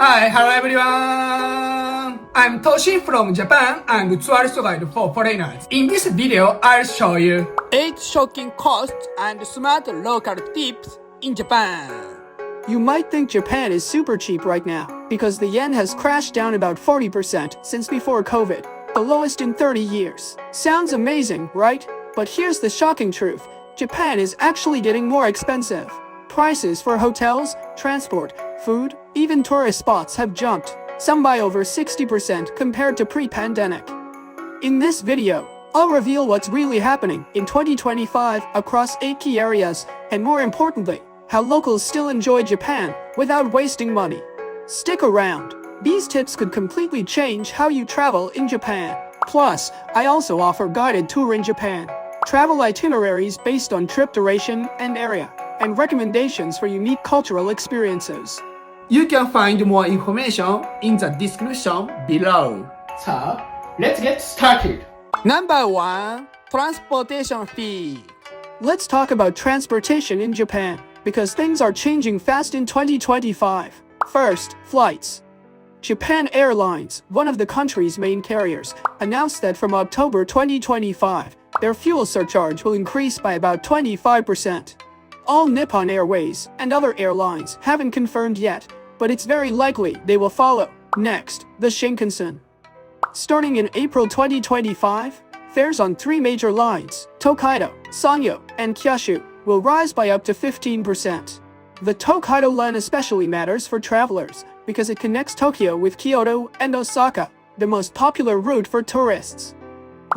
Hi, hello everyone! I'm Toshi from Japan and tourist guide for foreigners. In this video, I'll show you 8 shocking costs and smart local tips in Japan. You might think Japan is super cheap right now, because the yen has crashed down about 40% since before COVID, the lowest in 30 years. Sounds amazing, right? But here's the shocking truth. Japan is actually getting more expensive. Prices for hotels, transport, food, even tourist spots have jumped, some by over 60% compared to pre-pandemic. In this video, I'll reveal what's really happening in 2025 across 8 key areas, and more importantly, how locals still enjoy Japan without wasting money. Stick around. These tips could completely change how you travel in Japan. Plus, I also offer guided tour in Japan, travel itineraries based on trip duration and area, and recommendations for unique cultural experiences. You can find more information in the description below. So, let's get started. Number 1. Transportation fee. Let's talk about transportation in Japan, because things are changing fast in 2025. First, flights. Japan Airlines, one of the country's main carriers, announced that from October 2025, their fuel surcharge will increase by about 25%. All Nippon Airways and other airlines haven't confirmed yet, but it's very likely they will follow. Next, the Shinkansen. Starting in April 2025, fares on 3 major lines, Tokaido, Sanyo, and Kyushu, will rise by up to 15%. The Tokaido line especially matters for travelers, because it connects Tokyo with Kyoto and Osaka, the most popular route for tourists.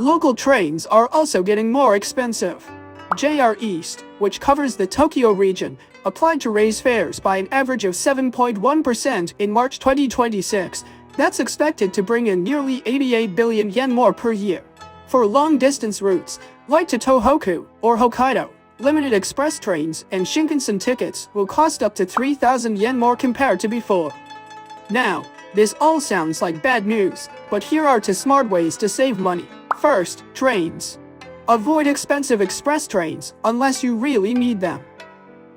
Local trains are also getting more expensive. JR East, which covers the Tokyo region, applied to raise fares by an average of 7.1% in March 2026. That's expected to bring in nearly 88 billion yen more per year. For long-distance routes, like to Tohoku or Hokkaido, limited express trains and Shinkansen tickets will cost up to 3,000 yen more compared to before. Now, this all sounds like bad news, but here are 2 smart ways to save money. First, trains. Avoid expensive express trains unless you really need them.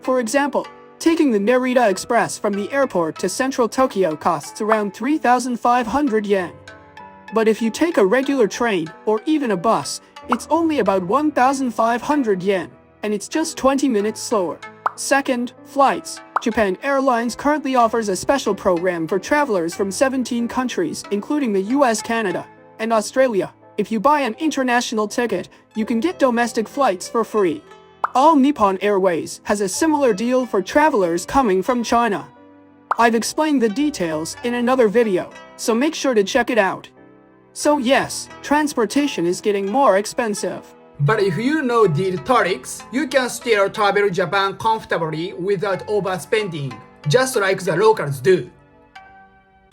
For example, taking the Narita Express from the airport to central Tokyo costs around 3,500 yen. But if you take a regular train or even a bus, it's only about 1,500 yen, and it's just 20 minutes slower. Second, flights. Japan Airlines currently offers a special program for travelers from 17 countries, including the US, Canada, and Australia. If you buy an international ticket, you can get domestic flights for free. All Nippon Airways has a similar deal for travelers coming from China. I've explained the details in another video, so make sure to check it out. So yes, transportation is getting more expensive. But if you know these tricks, you can still travel Japan comfortably without overspending, just like the locals do.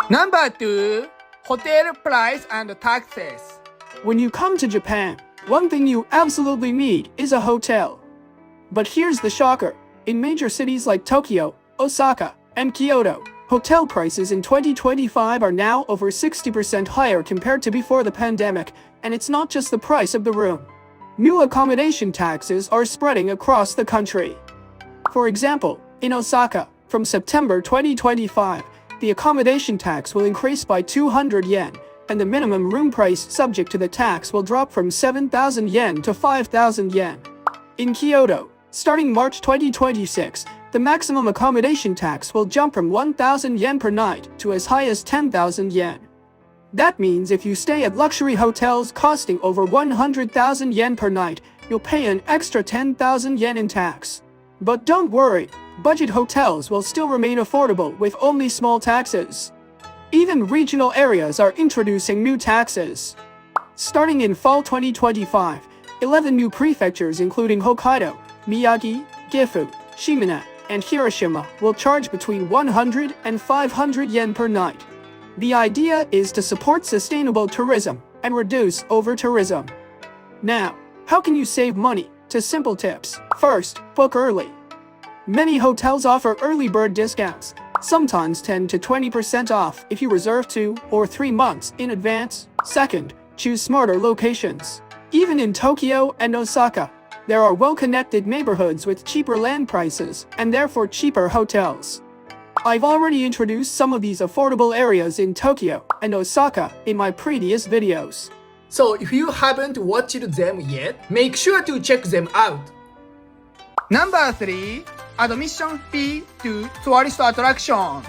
Number 2. Hotel price and taxes. When you come to Japan, one thing you absolutely need is a hotel. But here's the shocker. In major cities like Tokyo, Osaka, and Kyoto, hotel prices in 2025 are now over 60% higher compared to before the pandemic, and it's not just the price of the room. New accommodation taxes are spreading across the country. For example, in Osaka, from September 2025, the accommodation tax will increase by 200 yen, and the minimum room price subject to the tax will drop from 7,000 yen to 5,000 yen. In Kyoto, starting March 2026, the maximum accommodation tax will jump from 1,000 yen per night to as high as 10,000 yen. That means if you stay at luxury hotels costing over 100,000 yen per night, you'll pay an extra 10,000 yen in tax. But don't worry, budget hotels will still remain affordable with only small taxes. Even regional areas are introducing new taxes. Starting in fall 2025, 11 new prefectures including Hokkaido, Miyagi, Gifu, Shimane, and Hiroshima will charge between 100 and 500 yen per night. The idea is to support sustainable tourism and reduce over-tourism. Now, how can you save money? 2 simple tips. First, book early. Many hotels offer early bird discounts, sometimes 10 to 20% off if you reserve 2 or 3 months in advance. Second, choose smarter locations. Even in Tokyo and Osaka, there are well-connected neighborhoods with cheaper land prices and therefore cheaper hotels. I've already introduced some of these affordable areas in Tokyo and Osaka in my previous videos. So if you haven't watched them yet, make sure to check them out. Number 3. Admission fee to tourist attractions.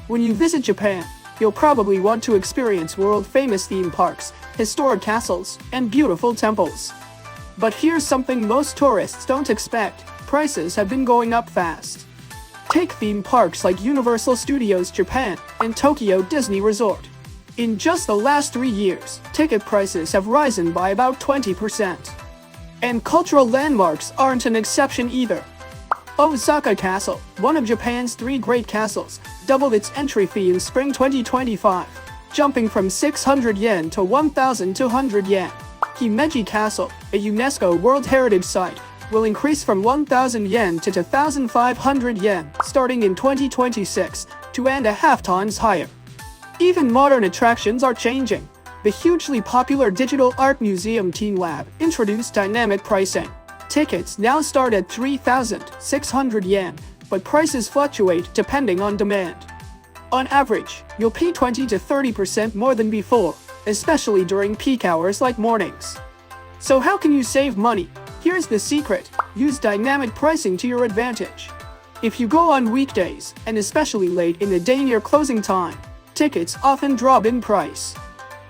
When you visit Japan, you'll probably want to experience world-famous theme parks, historic castles, and beautiful temples. But here's something most tourists don't expect. Prices have been going up fast. Take theme parks like Universal Studios Japan and Tokyo Disney Resort. In just the last 3 years, ticket prices have risen by about 20%. And cultural landmarks aren't an exception either. Osaka Castle, one of Japan's 3 great castles, doubled its entry fee in spring 2025, jumping from 600 yen to 1,200 yen. Himeji Castle, a UNESCO World Heritage Site, will increase from 1,000 yen to 2,500 yen starting in 2026, 2.5 times higher. Even modern attractions are changing. The hugely popular digital art museum Teen Lab introduced dynamic pricing. Tickets now start at 3,600 yen, but prices fluctuate depending on demand. On average, you'll pay 20 to 30% more than before, especially during peak hours like mornings. So how can you save money? Here's the secret: use dynamic pricing to your advantage. If you go on weekdays, and especially late in the day near closing time, tickets often drop in price.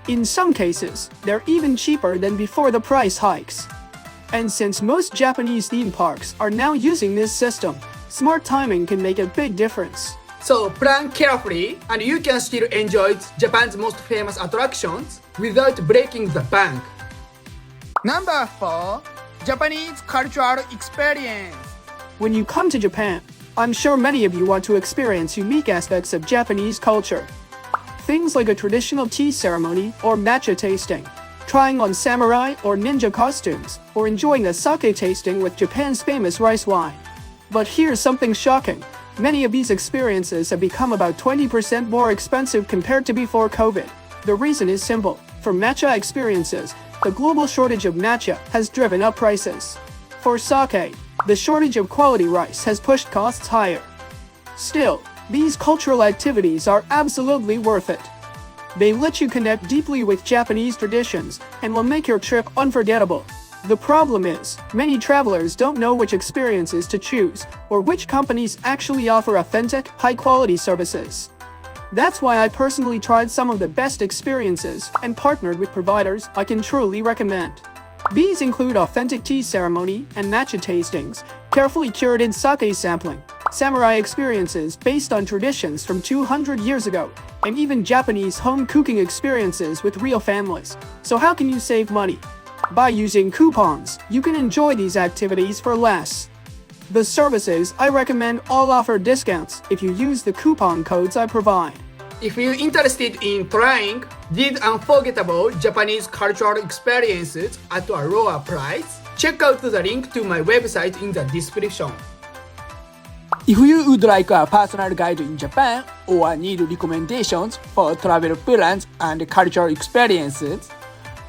In some cases, they're even cheaper than before the price hikes. And since most Japanese theme parks are now using this system, smart timing can make a big difference. So plan carefully and you can still enjoy Japan's most famous attractions without breaking the bank. Number 4. Japanese cultural experience. When you come to Japan, I'm sure many of you want to experience unique aspects of Japanese culture. Things like a traditional tea ceremony or matcha tasting, trying on samurai or ninja costumes, or enjoying a sake tasting with Japan's famous rice wine. But here's something shocking. Many of these experiences have become about 20% more expensive compared to before COVID. The reason is simple. For matcha experiences, the global shortage of matcha has driven up prices. For sake, the shortage of quality rice has pushed costs higher. Still, these cultural activities are absolutely worth it. They let you connect deeply with Japanese traditions and will make your trip unforgettable. The problem is, many travelers don't know which experiences to choose or which companies actually offer authentic, high-quality services. That's why I personally tried some of the best experiences and partnered with providers I can truly recommend. These include authentic tea ceremony and matcha tastings, carefully curated sake sampling, samurai experiences based on traditions from 200 years ago, and even Japanese home cooking experiences with real families. So how can you save money? By using coupons, you can enjoy these activities for less. The services I recommend all offer discounts if you use the coupon codes I provide. If you're interested in trying these unforgettable Japanese cultural experiences at a lower price, check out the link to my website in the description. If you would like a personal guide in Japan or need recommendations for travel plans and cultural experiences,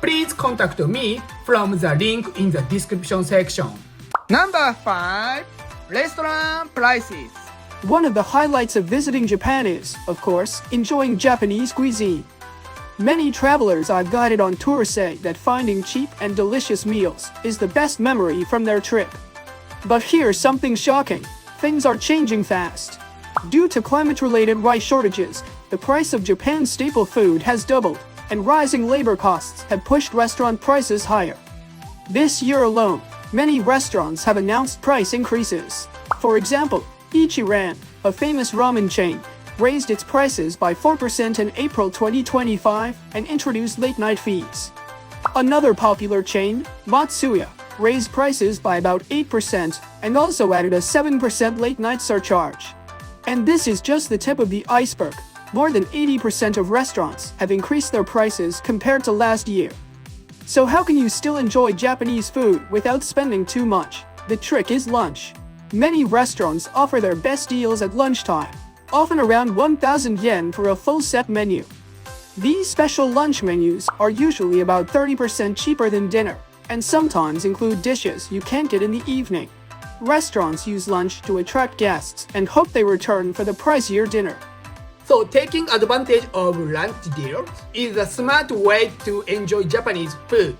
please contact me from the link in the description section. Number 5. Restaurant prices. One of the highlights of visiting Japan is, of course, enjoying Japanese cuisine. Many travelers I've guided on tour say that finding cheap and delicious meals is the best memory from their trip. But here's something shocking. Things are changing fast. Due to climate-related rice shortages, the price of Japan's staple food has doubled, and rising labor costs have pushed restaurant prices higher. This year alone, many restaurants have announced price increases. For example, Ichiran, a famous ramen chain, raised its prices by 4% in April 2025 and introduced late-night fees. Another popular chain, Matsuya, raised prices by about 8% and also added a 7% late-night surcharge. And this is just the tip of the iceberg. More than 80% of restaurants have increased their prices compared to last year. So how can you still enjoy Japanese food without spending too much? The trick is lunch. Many restaurants offer their best deals at lunchtime, often around 1,000 yen for a full set menu. These special lunch menus are usually about 30% cheaper than dinner, and sometimes include dishes you can't get in the evening. restaurants use lunch to attract guests and hope they return for the pricier dinner. So taking advantage of lunch deals is a smart way to enjoy Japanese food.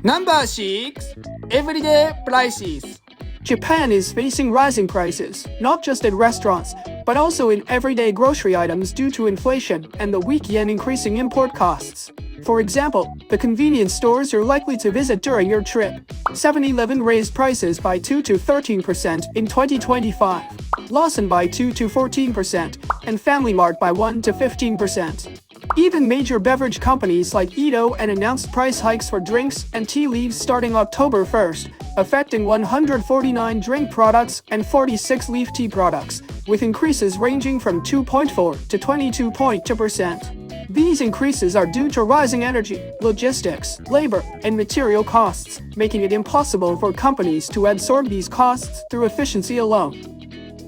Number 6. Everyday prices. Japan is facing rising prices, not just at restaurants, but also in everyday grocery items due to inflation and the weak yen increasing import costs. For example, the convenience stores you're likely to visit during your trip. 7-Eleven raised prices by 2 to 13% in 2025, Lawson by 2 to 14%, and Family Mart by 1 to 15%. Even major beverage companies like Ito announced price hikes for drinks and tea leaves starting October 1st, affecting 149 drink products and 46 leaf tea products, with increases ranging from 2.4 to 22.2%. These increases are due to rising energy, logistics, labor, and material costs, making it impossible for companies to absorb these costs through efficiency alone.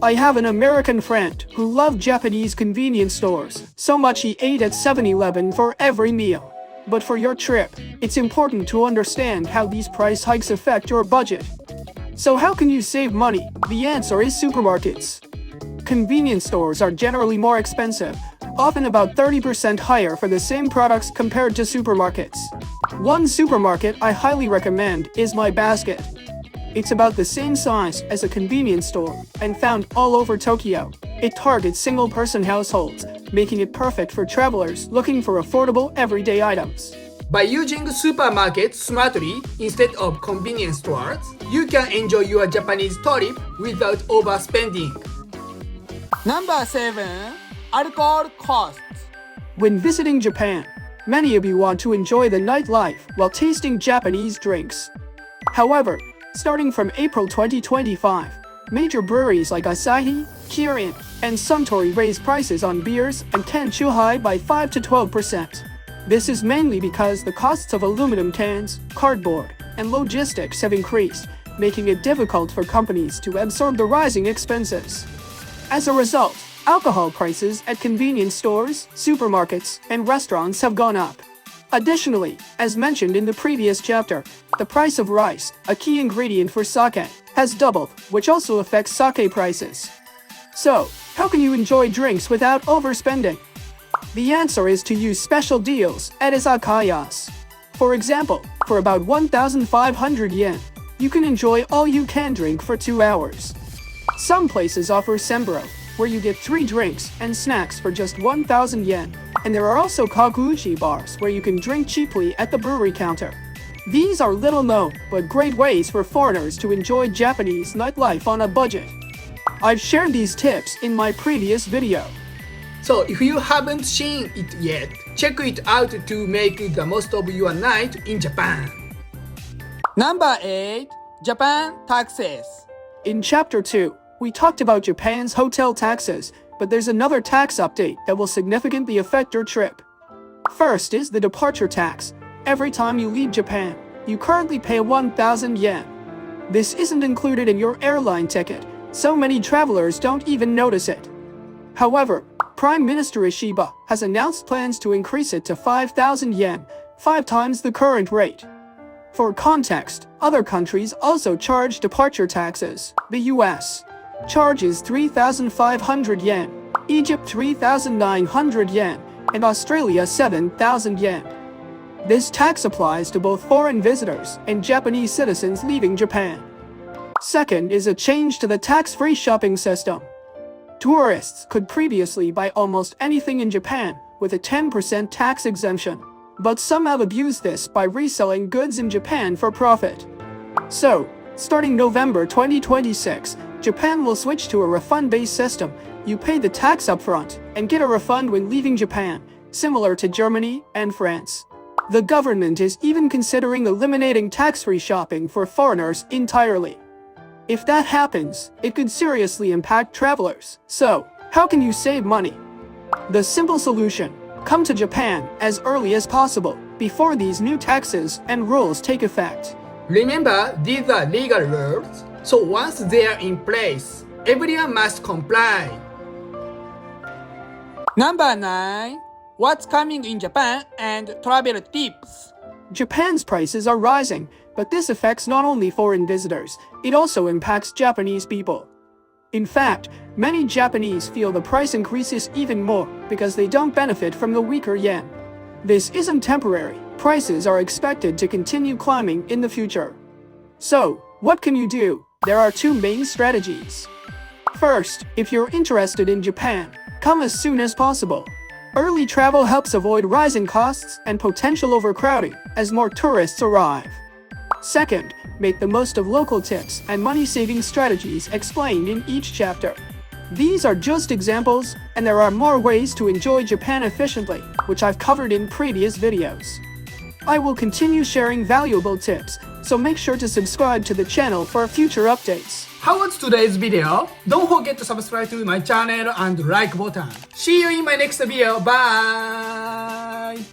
I have an American friend who loved Japanese convenience stores, so much he ate at 7-Eleven for every meal. But for your trip, it's important to understand how these price hikes affect your budget. So how can you save money? The answer is supermarkets. Convenience stores are generally more expensive, often about 30% higher for the same products compared to supermarkets. One supermarket I highly recommend is My Basket. It's about the same size as a convenience store and found all over Tokyo. It targets single-person households, making it perfect for travelers looking for affordable everyday items. By using supermarkets smartly instead of convenience stores, you can enjoy your Japanese trip without overspending. Number 7. Alcohol costs. When visiting Japan, many of you want to enjoy the nightlife while tasting Japanese drinks. However, starting from April 2025, major breweries like Asahi, Kirin, and Suntory raise prices on beers and can chuhai by 5 to 12%. This is mainly because the costs of aluminum cans, cardboard, and logistics have increased, making it difficult for companies to absorb the rising expenses. As a result, alcohol prices at convenience stores, supermarkets, and restaurants have gone up. Additionally, as mentioned in the previous chapter, the price of rice, a key ingredient for sake, has doubled, which also affects sake prices. So, how can you enjoy drinks without overspending? The answer is to use special deals at izakayas. For example, for about 1,500 yen, you can enjoy all you can drink for 2 hours. Some places offer semburo, where you get 3 drinks and snacks for just 1,000 yen. And there are also kakuuchi bars where you can drink cheaply at the brewery counter. These are little known, but great ways for foreigners to enjoy Japanese nightlife on a budget. I've shared these tips in my previous video. So if you haven't seen it yet, check it out to make the most of your night in Japan. Number 8. Japan taxes. In Chapter 2, we talked about Japan's hotel taxes, but there's another tax update that will significantly affect your trip. First is the departure tax. Every time you leave Japan, you currently pay 1,000 yen. This isn't included in your airline ticket, so many travelers don't even notice it. However, Prime Minister Ishiba has announced plans to increase it to 5,000 yen, 5 times the current rate. For context, other countries also charge departure taxes. The US charges 3,500 yen, Egypt 3,900 yen, and Australia 7,000 yen. This tax applies to both foreign visitors and Japanese citizens leaving Japan. Second is a change to the tax-free shopping system. Tourists could previously buy almost anything in Japan with a 10% tax exemption, but some have abused this by reselling goods in Japan for profit. So, starting November 2026, Japan will switch to a refund-based system. You pay the tax upfront and get a refund when leaving Japan, similar to Germany and France. The government is even considering eliminating tax-free shopping for foreigners entirely. If that happens, it could seriously impact travelers. So, how can you save money? The simple solution: come to Japan as early as possible, before these new taxes and rules take effect. Remember, these are legal rules, so once they are in place, everyone must comply. Number 9. What's coming in Japan and travel tips. Japan's prices are rising, But this affects not only foreign visitors, it also impacts Japanese people. In fact, many Japanese feel the price increases even more because they don't benefit from the weaker yen. This isn't temporary. Prices are expected to continue climbing in the future. So, what can you do? There are two main strategies. First, if you're interested in Japan, come as soon as possible. Early travel helps avoid rising costs and potential overcrowding as more tourists arrive. Second, make the most of local tips and money-saving strategies explained in each chapter. These are just examples, and there are more ways to enjoy Japan efficiently, which I've covered in previous videos. I will continue sharing valuable tips, so make sure to subscribe to the channel for future updates. How was today's video? Don't forget to subscribe to my channel and like button. See you in my next video. Bye!